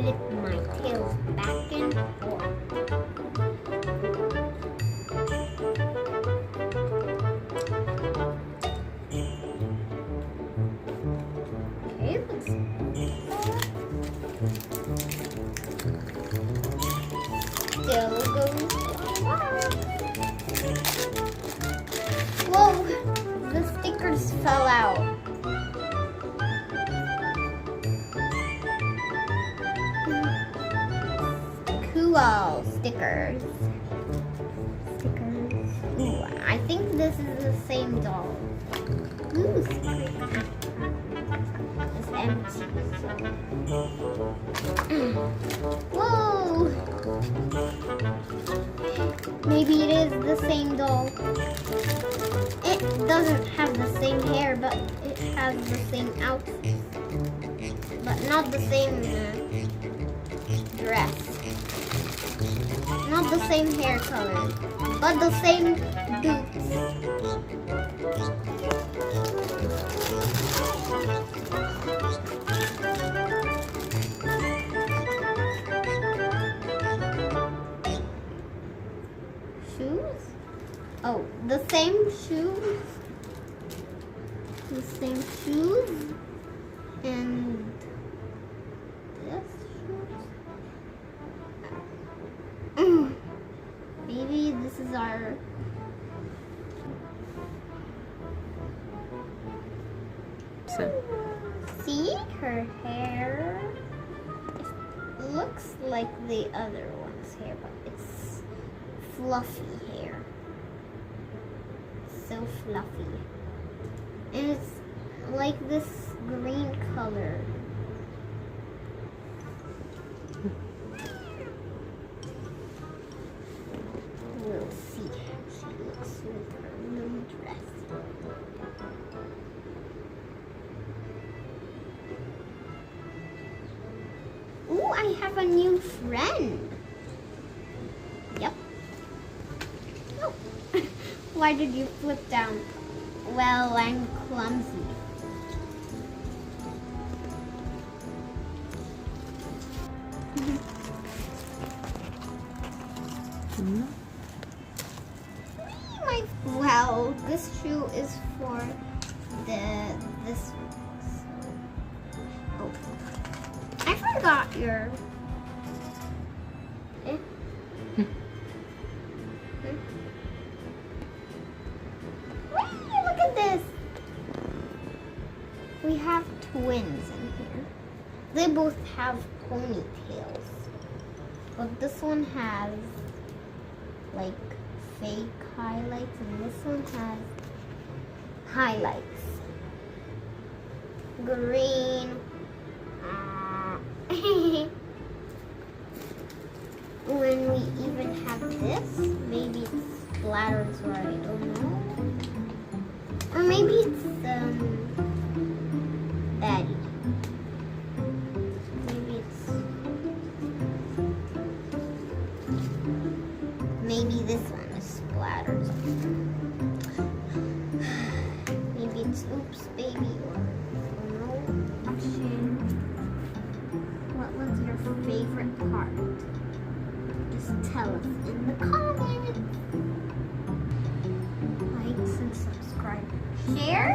flip my tails back and forth. Okay, let's still goes. Whoa, the stickers fell out. Cool stickers. Ooh, I think this is the same doll. Ooh, secret. It's empty. Whoa! Maybe it is the same doll. It doesn't have the same hair, but it has the same outfit. But not the same dress. Not the same hair color, but the same boots. Shoes? Oh, the same shoes. The same shoes. And this shoes. Maybe this is our... See her hair? It looks like the other one's hair, but it's fluffy hair. So fluffy. And it's like this green color. We'll see how she looks with her new dress. Ooh, I have a new friend. Yep. Oh. Why did you flip down? Well, I'm clumsy. Well, this shoe is for this. Oh, I forgot your. Wait, look at this. We have twins in here. They both have ponytails, but this one has like fake highlights and this one has highlights. Green. When we even have this, maybe it's splatters or I don't know. Or maybe it's Daddy. Maybe this one is splatters. Maybe it's Oops Baby or no action. What was your favorite part? Just tell us in the comments. Like and subscribe. Share.